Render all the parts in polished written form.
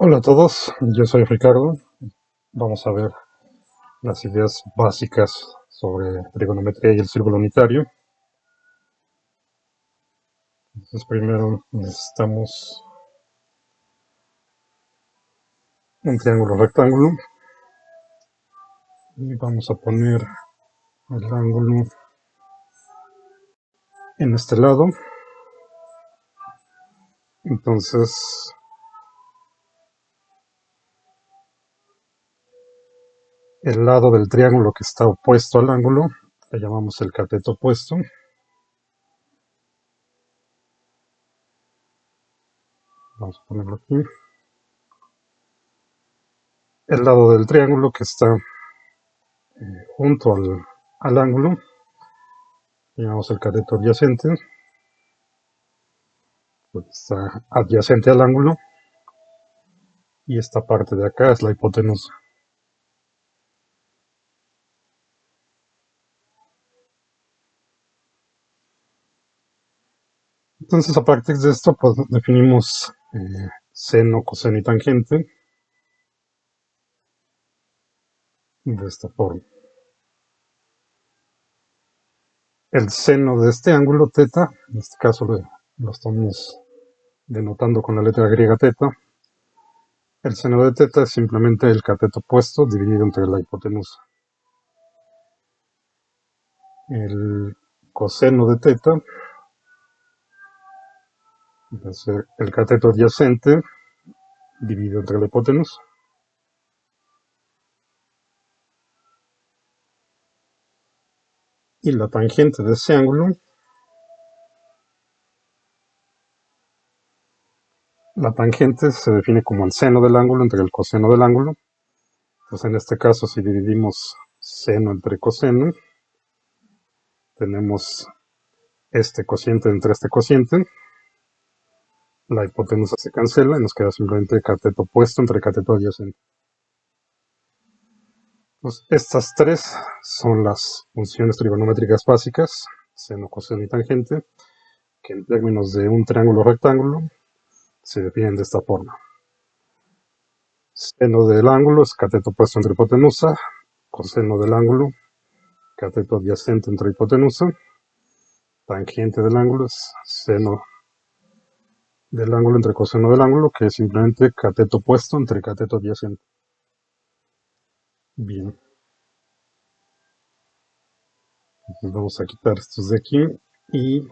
Hola a todos, yo soy Ricardo. Vamos a ver las ideas básicas sobre trigonometría y el círculo unitario. Entonces, primero necesitamos un triángulo rectángulo y vamos a poner el ángulo en este lado. Entonces, el lado del triángulo que está opuesto al ángulo le llamamos el cateto opuesto. Vamos a ponerlo aquí. El lado del triángulo que está junto al ángulo le llamamos el cateto adyacente, porque está adyacente al ángulo. Y esta parte de acá es la hipotenusa. Entonces, a partir de esto, pues definimos seno, coseno y tangente de esta forma. El seno de este ángulo θ, en este caso lo estamos denotando con la letra griega θ. El seno de θ es simplemente el cateto opuesto dividido entre la hipotenusa. El coseno de θ va a ser el cateto adyacente dividido entre la hipotenusa. Y la tangente de ese ángulo, la tangente se define como el seno del ángulo entre el coseno del ángulo. Pues en este caso, si dividimos seno entre coseno, tenemos este cociente entre este cociente. La hipotenusa se cancela y nos queda simplemente cateto opuesto entre cateto adyacente. Pues estas tres son las funciones trigonométricas básicas, seno, coseno y tangente, que en términos de un triángulo rectángulo se definen de esta forma. Seno del ángulo es cateto opuesto entre hipotenusa, coseno del ángulo, cateto adyacente entre hipotenusa, tangente del ángulo es seno del ángulo entre coseno del ángulo, que es simplemente cateto opuesto entre cateto adyacente. Bien, entonces vamos a quitar estos de aquí y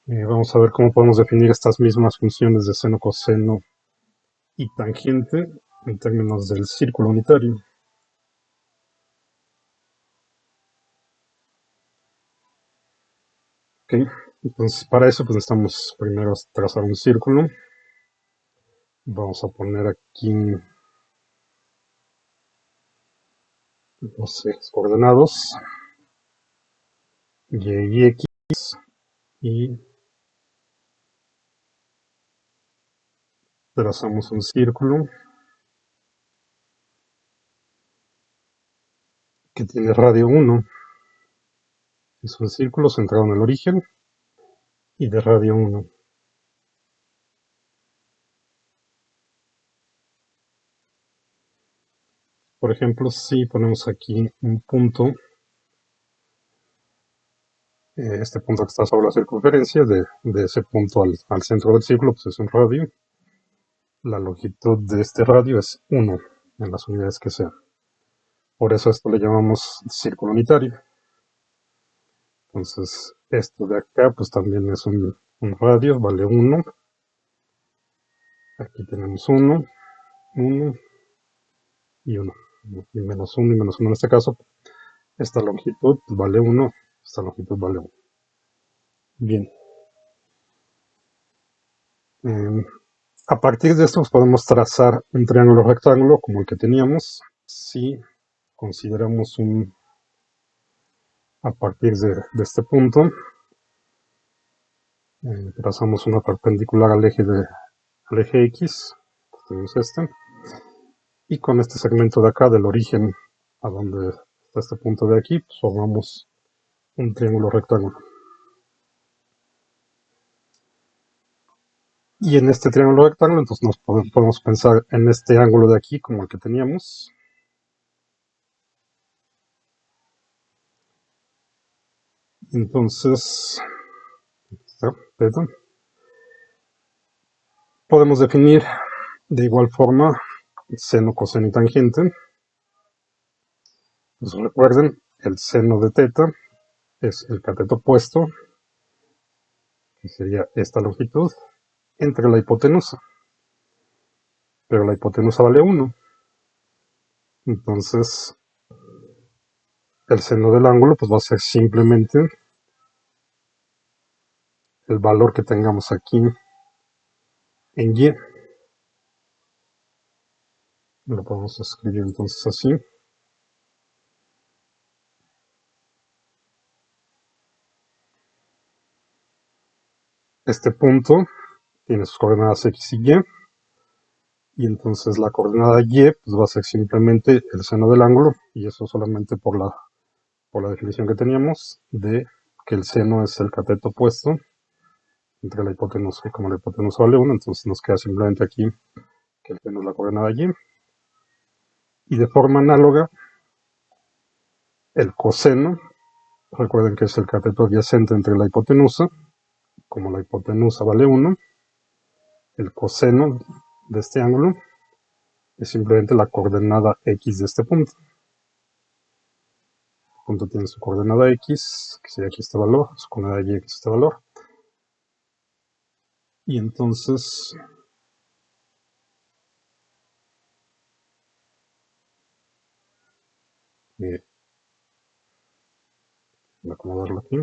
vamos a ver cómo podemos definir estas mismas funciones de seno, coseno y tangente en términos del círculo unitario. Okay. Entonces, para eso pues necesitamos primero trazar un círculo. Vamos a poner aquí, no sé, coordenados y x, y trazamos un círculo que tiene radio 1. Es un círculo centrado en el origen y de radio 1. Por ejemplo, si ponemos aquí un punto, este punto que está sobre la circunferencia, de ese punto al centro del círculo, pues es un radio. La longitud de este radio es 1 en las unidades que sean. Por eso a esto le llamamos círculo unitario. Entonces, esto de acá, pues también es un radio, vale 1. Aquí tenemos 1, 1 y 1. Y menos 1 y menos 1 en este caso. Esta longitud vale 1, esta longitud vale 1. Bien. A partir de esto pues, podemos trazar un triángulo rectángulo como el que teníamos si consideramos a partir de este punto, trazamos una perpendicular al eje X, tenemos este, y con este segmento de acá del origen a donde está este punto de aquí, pues, formamos un triángulo rectángulo. Y en este triángulo rectángulo, entonces podemos pensar en este ángulo de aquí como el que teníamos. Entonces, ¿verdad? Podemos definir de igual forma seno, coseno y tangente. Pues recuerden, el seno de teta es el cateto opuesto, que sería esta longitud, entre la hipotenusa. Pero la hipotenusa vale 1. Entonces, el seno del ángulo pues va a ser simplemente el valor que tengamos aquí en y. Lo podemos escribir entonces así. Este punto tiene sus coordenadas x y y, y entonces la coordenada y pues va a ser simplemente el seno del ángulo, y eso solamente por la definición que teníamos de que el seno es el cateto opuesto entre la hipotenusa, y como la hipotenusa vale 1, entonces nos queda simplemente aquí que el seno es la coordenada y. Y de forma análoga, el coseno, recuerden que es el cateto adyacente entre la hipotenusa, como la hipotenusa vale 1, el coseno de este ángulo es simplemente la coordenada x de este punto. El punto tiene su coordenada x, que sería aquí este valor, su coordenada y, que es este valor. Y entonces, voy a acomodarlo aquí.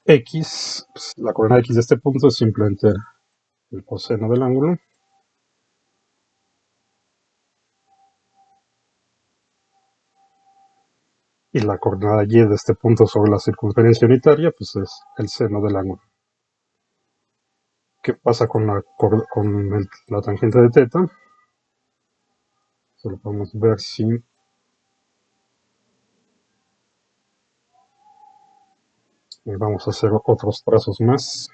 X, pues, la coordenada x de este punto es simplemente el coseno del ángulo. Y la coordenada y de este punto sobre la circunferencia unitaria, pues es el seno del ángulo. ¿Qué pasa con la tangente de teta? Solo podemos ver si vamos a hacer otros trazos más.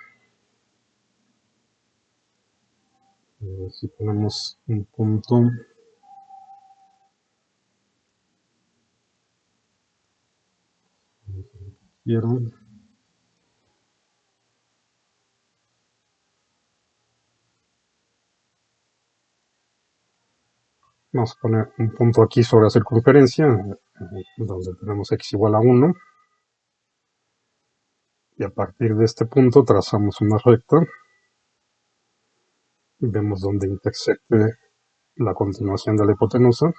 Si ponemos un punto quiero, vamos a poner un punto aquí sobre la circunferencia, donde tenemos x igual a 1, y a partir de este punto trazamos una recta y vemos donde intersecte la continuación de la hipotenusa.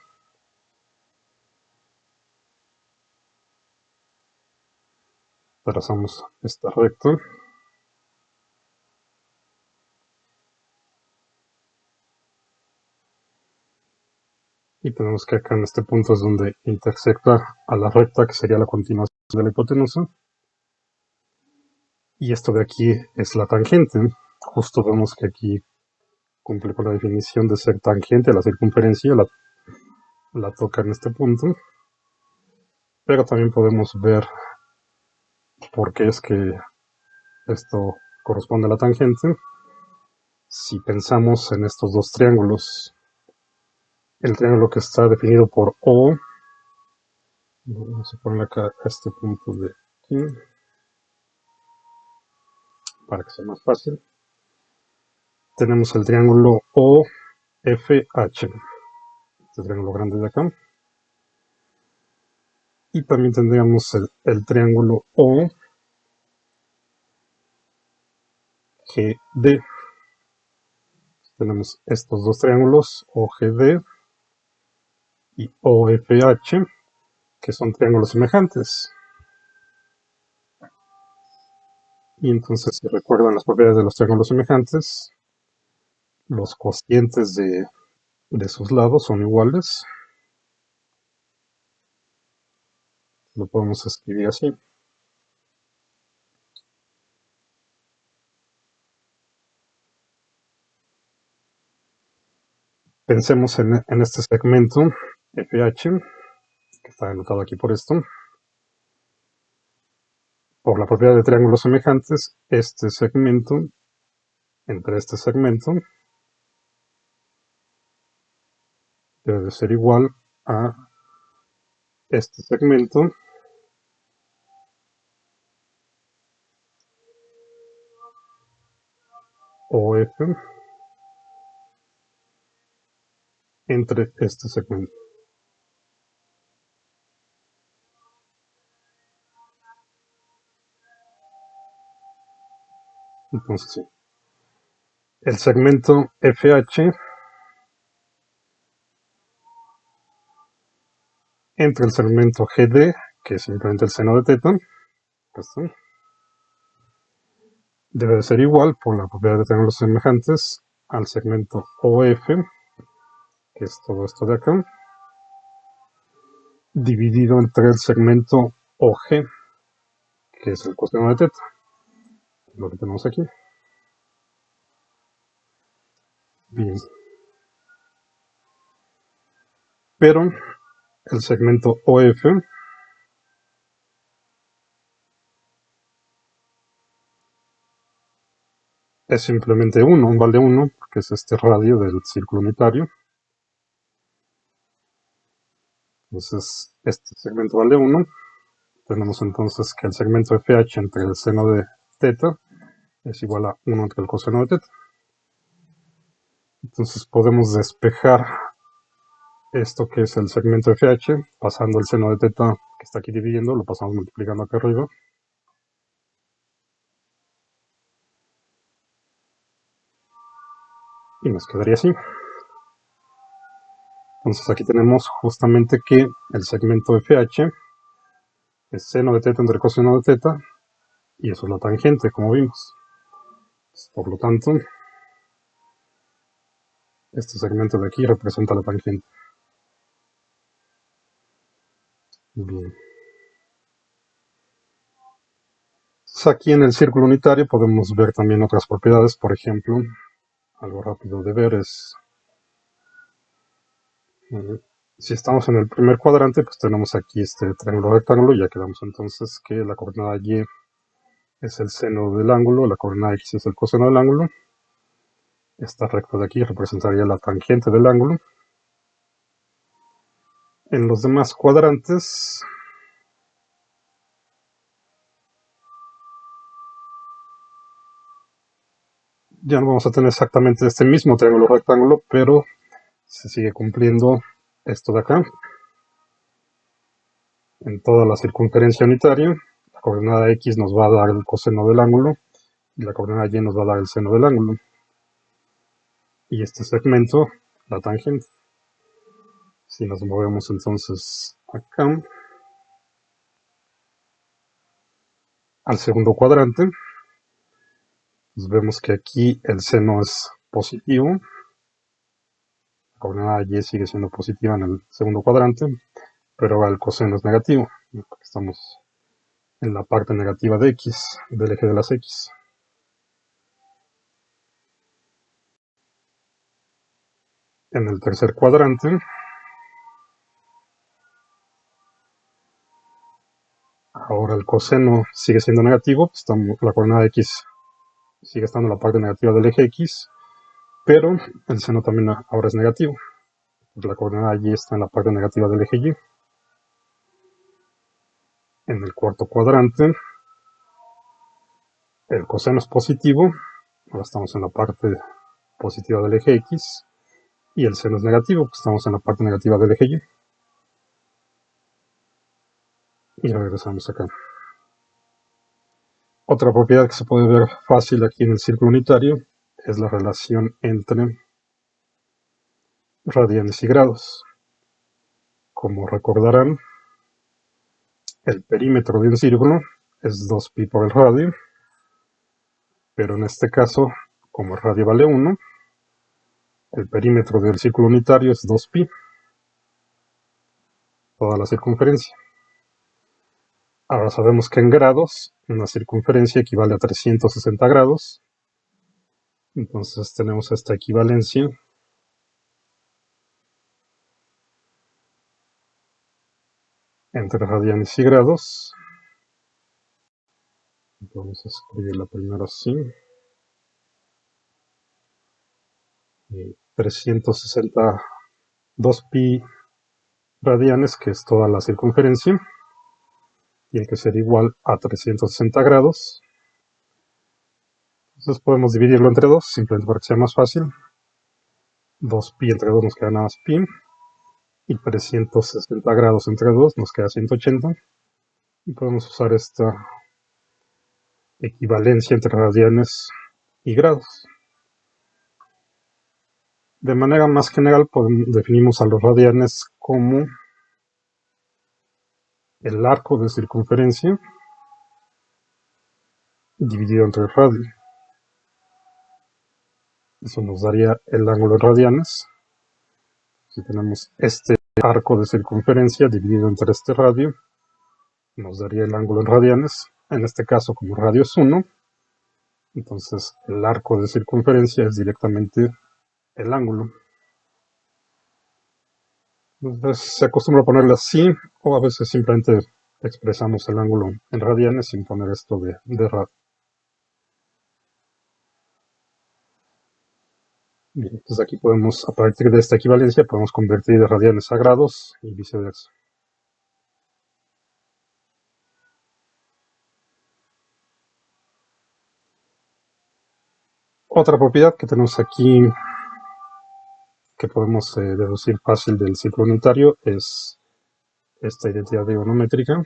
Trazamos esta recta y tenemos que acá en este punto es donde intersecta a la recta que sería la continuación de la hipotenusa, y esto de aquí es la tangente. Justo vemos que aquí cumple con la definición de ser tangente a la circunferencia, la toca en este punto, pero también podemos ver por qué es que esto corresponde a la tangente. Si pensamos en estos dos triángulos, el triángulo que está definido por O, vamos a poner acá este punto de aquí, para que sea más fácil. Tenemos el triángulo OFH, este triángulo grande de acá. Y también tendríamos el triángulo OGD. Tenemos estos dos triángulos, OGD y OFH, que son triángulos semejantes. Y entonces, si recuerdan las propiedades de los triángulos semejantes, los cocientes de sus lados son iguales. Lo podemos escribir así. Pensemos en este segmento FH, que está anotado aquí por esto. por la propiedad de triángulos semejantes, este segmento entre este segmento debe de ser igual a este segmento OF entre este segmento. Entonces, sí. El segmento FH entre el segmento GD, que es simplemente el seno de teta, esto, debe de ser igual, por la propiedad de triángulos semejantes, al segmento OF, que es todo esto de acá, dividido entre el segmento OG, que es el coseno de teta, lo que tenemos aquí. Bien. Pero el segmento OF es simplemente 1, vale 1, que es este radio del círculo unitario. Entonces, este segmento vale 1. Tenemos entonces que el segmento FH entre el seno de teta es igual a 1 entre el coseno de teta. Entonces podemos despejar esto que es el segmento FH, pasando el seno de teta que está aquí dividiendo, lo pasamos multiplicando acá arriba. Y nos quedaría así. Entonces aquí tenemos justamente que el segmento FH es seno de teta entre coseno de teta, y eso es la tangente, como vimos. Por lo tanto, este segmento de aquí representa la tangente. Bien. Aquí en el círculo unitario podemos ver también otras propiedades. Por ejemplo, algo rápido de ver es, si estamos en el primer cuadrante, pues tenemos aquí este triángulo rectángulo. Ya quedamos entonces que la coordenada y es el seno del ángulo, la coordenada x es el coseno del ángulo. Esta recta de aquí representaría la tangente del ángulo. En los demás cuadrantes ya no vamos a tener exactamente este mismo triángulo rectángulo, pero se sigue cumpliendo esto de acá. En toda la circunferencia unitaria, la coordenada x nos va a dar el coseno del ángulo y la coordenada y nos va a dar el seno del ángulo. Y este segmento, la tangente. Si nos movemos entonces acá al segundo cuadrante, pues vemos que aquí el seno es positivo, la coordenada y sigue siendo positiva en el segundo cuadrante, pero ahora el coseno es negativo, porque estamos en la parte negativa de x, del eje de las x. En el tercer cuadrante, ahora el coseno sigue siendo negativo, la coordenada x sigue estando en la parte negativa del eje x, pero el seno también ahora es negativo, porque la coordenada y está en la parte negativa del eje y. En el cuarto cuadrante, el coseno es positivo, ahora estamos en la parte positiva del eje x, y el seno es negativo, pues estamos en la parte negativa del eje y. Y regresamos acá. Otra propiedad que se puede ver fácil aquí en el círculo unitario es la relación entre radianes y grados. Como recordarán, el perímetro de un círculo es 2pi por el radio, pero en este caso, como el radio vale 1, el perímetro del círculo unitario es 2pi, toda la circunferencia. Ahora sabemos que en grados, una circunferencia equivale a 360 grados, entonces tenemos esta equivalencia entre radianes y grados, Vamos a escribir la primera así. 362 pi radianes, que es toda la circunferencia, tiene que ser igual a 360 grados. Entonces podemos dividirlo entre 2, simplemente para que sea más fácil. 2 pi entre 2 nos queda nada más pi. Y 360 grados entre 2 nos queda 180. Y podemos usar esta equivalencia entre radianes y grados. De manera más general, definimos a los radianes como el arco de circunferencia dividido entre el radio. Eso nos daría el ángulo en radianes. Si tenemos este arco de circunferencia dividido entre este radio, nos daría el ángulo en radianes. En este caso, como el radio es 1, entonces el arco de circunferencia es directamente el ángulo. Entonces se acostumbra a ponerlo así, o a veces simplemente expresamos el ángulo en radianes sin poner esto de radio. Bien, entonces aquí podemos, a partir de esta equivalencia, podemos convertir de radianes a grados y viceversa. Otra propiedad que tenemos aquí, que podemos deducir fácil del ciclo unitario, es esta identidad trigonométrica.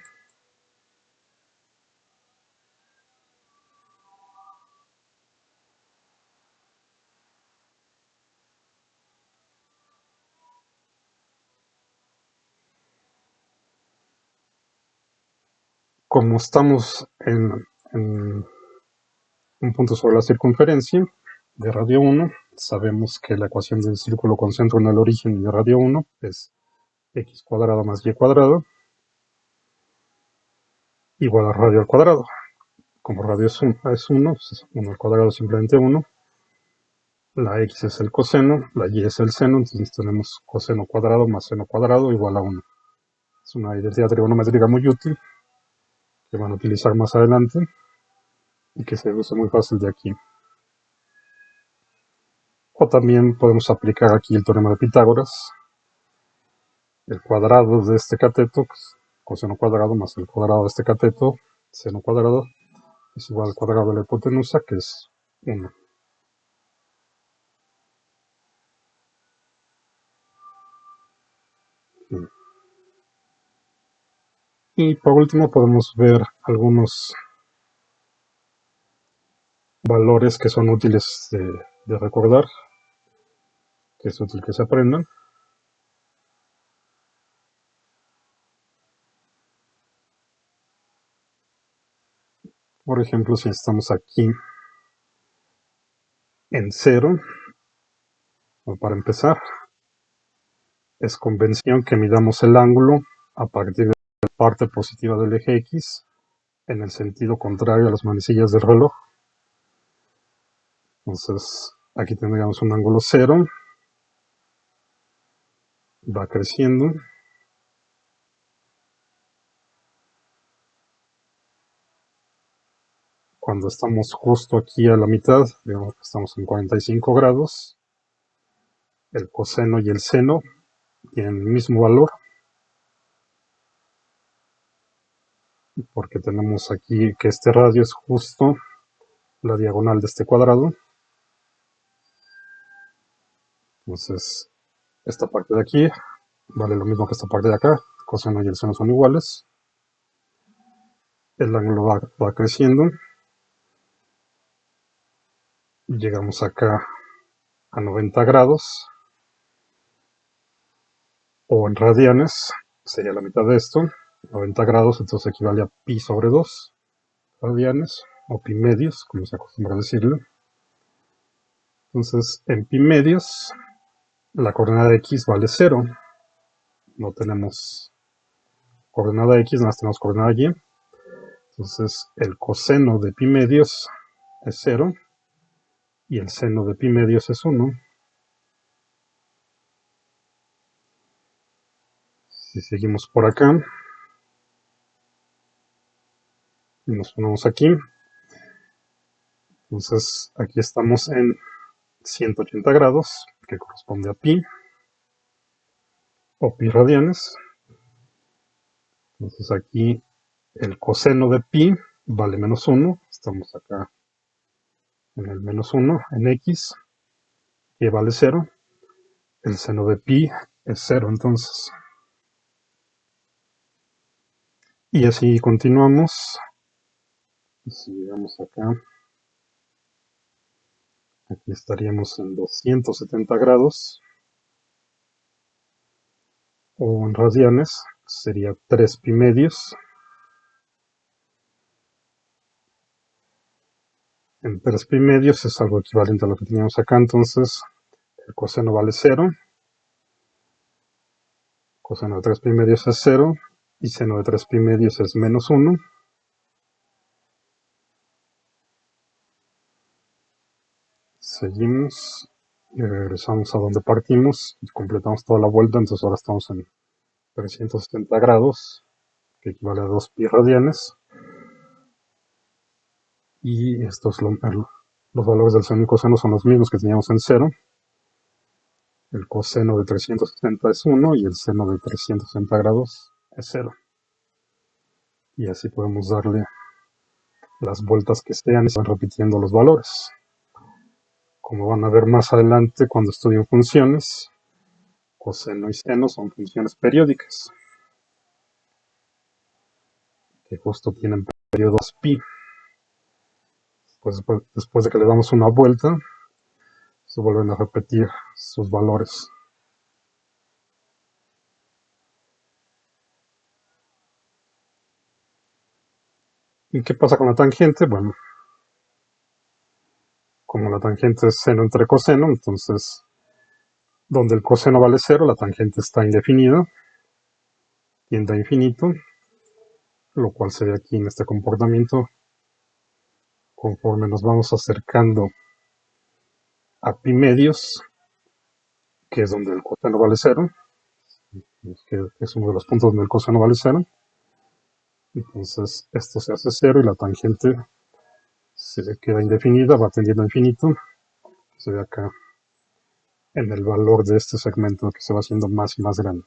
Como estamos en un punto sobre la circunferencia de radio 1, sabemos que la ecuación del círculo con centro en el origen de radio 1 es x cuadrado más y cuadrado igual a radio al cuadrado. Como radio es 1, pues 1 al cuadrado es simplemente 1. La x es el coseno, la y es el seno, entonces tenemos coseno cuadrado más seno cuadrado igual a 1. Es una identidad trigonométrica muy útil que van a utilizar más adelante y que se deduce muy fácil de aquí. O también podemos aplicar aquí el teorema de Pitágoras. El cuadrado de este cateto, coseno cuadrado más el cuadrado de este cateto, seno cuadrado, es igual al cuadrado de la hipotenusa, que es 1. Y por último podemos ver algunos valores que son útiles de recordar, que es útil que se aprendan. Por ejemplo, si estamos aquí en 0, para empezar, es convención que midamos el ángulo a partir de la parte positiva del eje X en el sentido contrario a las manecillas del reloj. Entonces, aquí tendríamos un ángulo 0, va creciendo. Cuando estamos justo aquí a la mitad, digamos que estamos en 45 grados, el coseno y el seno tienen el mismo valor, porque tenemos aquí que este radio es justo la diagonal de este cuadrado. Entonces, esta parte de aquí vale lo mismo que esta parte de acá, el coseno y el seno son iguales. El ángulo va creciendo. Llegamos acá a 90 grados, o en radianes, sería la mitad de esto. 90 grados entonces equivale a pi sobre 2 radianes, o pi medios, como se acostumbra a decirlo. Entonces, en pi medios, la coordenada x vale 0. No tenemos coordenada x, nada más tenemos coordenada y. Entonces, el coseno de pi medios es 0 y el seno de pi medios es 1. Si seguimos por acá y nos ponemos aquí, Entonces aquí estamos en 180 grados, que corresponde a pi, o pi radianes. Entonces aquí el coseno de pi vale menos 1, estamos acá en el menos 1, en x, que vale 0. El seno de pi es 0 entonces. Y así continuamos. Si llegamos acá, aquí estaríamos en 270 grados, o en radianes sería 3 pi medios. En 3 pi medios es algo equivalente a lo que teníamos acá, entonces el coseno vale 0. Coseno de 3 pi medios es 0 y seno de 3 pi medios es menos 1. Seguimos y regresamos a donde partimos y completamos toda la vuelta, entonces ahora estamos en 370 grados, que equivale a 2 pi radianes. Y estos los valores del seno y coseno son los mismos que teníamos en 0. El coseno de 360 es 1 y el seno de 360 grados es 0. Y así podemos darle las vueltas que sean y se van repitiendo los valores. Como van a ver más adelante cuando estudien funciones, coseno y seno son funciones periódicas, que justo tienen periodos pi. Pues después de que le damos una vuelta, se vuelven a repetir sus valores. ¿Y qué pasa con la tangente? Bueno, como la tangente es seno entre coseno, entonces donde el coseno vale 0, la tangente está indefinida, tiende a infinito, lo cual se ve aquí en este comportamiento conforme nos vamos acercando a pi medios, que es donde el coseno vale 0, que es uno de los puntos donde el coseno vale 0. Entonces esto se hace 0 y la tangente se queda indefinida, va tendiendo a infinito. Se ve acá en el valor de este segmento que se va haciendo más y más grande.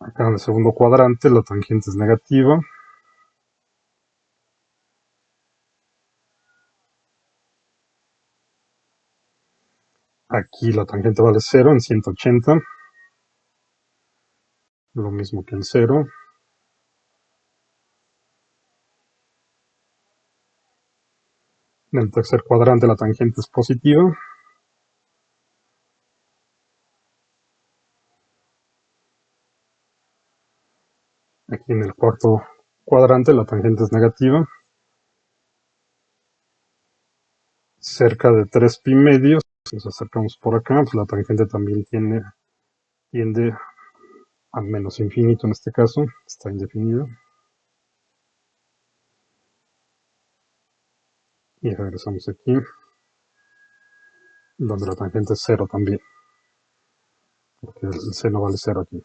Acá en el segundo cuadrante la tangente es negativa. Aquí la tangente vale 0 en 180. Lo mismo que en 0. En el tercer cuadrante la tangente es positiva. Aquí en el cuarto cuadrante la tangente es negativa. Cerca de 3 pi medios, si nos acercamos por acá, pues la tangente también tiende a menos infinito en este caso, está indefinido. Y regresamos aquí, donde la tangente es 0 también, porque el seno vale 0 aquí.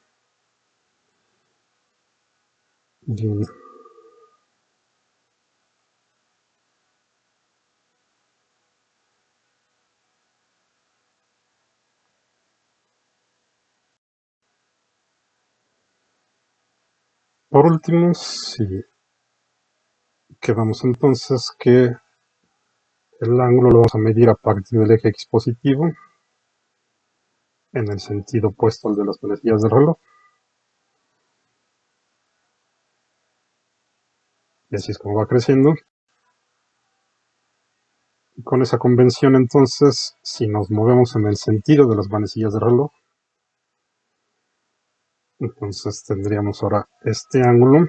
Y por último, si quedamos entonces que el ángulo lo vamos a medir a partir del eje x positivo, en el sentido opuesto al de las manecillas del reloj. Y así es como va creciendo. Y con esa convención entonces, si nos movemos en el sentido de las manecillas del reloj, entonces tendríamos ahora este ángulo,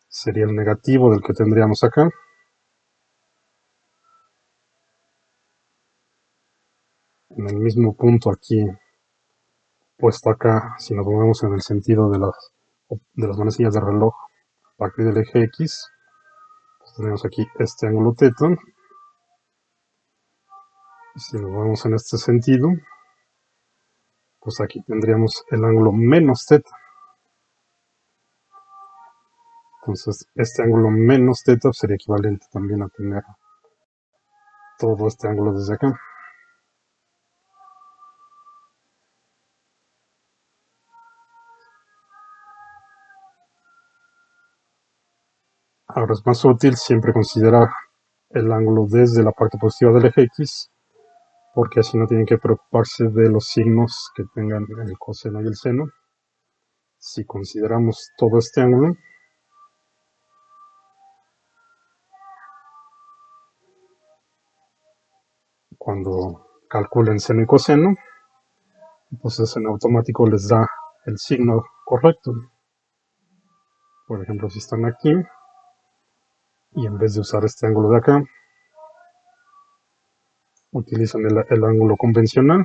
sería el negativo del que tendríamos acá. En el mismo punto aquí, puesto acá, si nos movemos en el sentido de las manecillas del reloj a partir del eje X, pues tenemos aquí este ángulo θ. Y si nos movemos en este sentido, pues aquí tendríamos el ángulo menos θ. Entonces, este ángulo menos θ sería equivalente también a tener todo este ángulo desde acá. Ahora es más útil siempre considerar el ángulo desde la parte positiva del eje X, porque así no tienen que preocuparse de los signos que tengan el coseno y el seno. Si consideramos todo este ángulo, cuando calculen seno y coseno, entonces en automático les da el signo correcto. Por ejemplo, si están aquí, y en vez de usar este ángulo de acá, utilizan el ángulo convencional,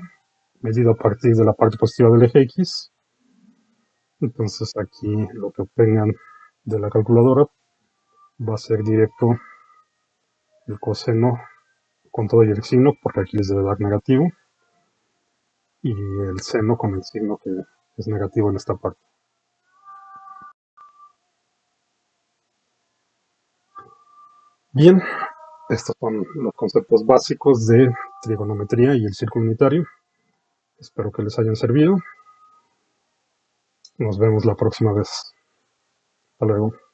medido a partir de la parte positiva del eje X. Entonces aquí lo que obtengan de la calculadora va a ser directo el coseno con todo y el signo, porque aquí les debe dar negativo, y el seno con el signo que es negativo en esta parte. Bien, estos son los conceptos básicos de trigonometría y el círculo unitario. Espero que les hayan servido. Nos vemos la próxima vez. Hasta luego.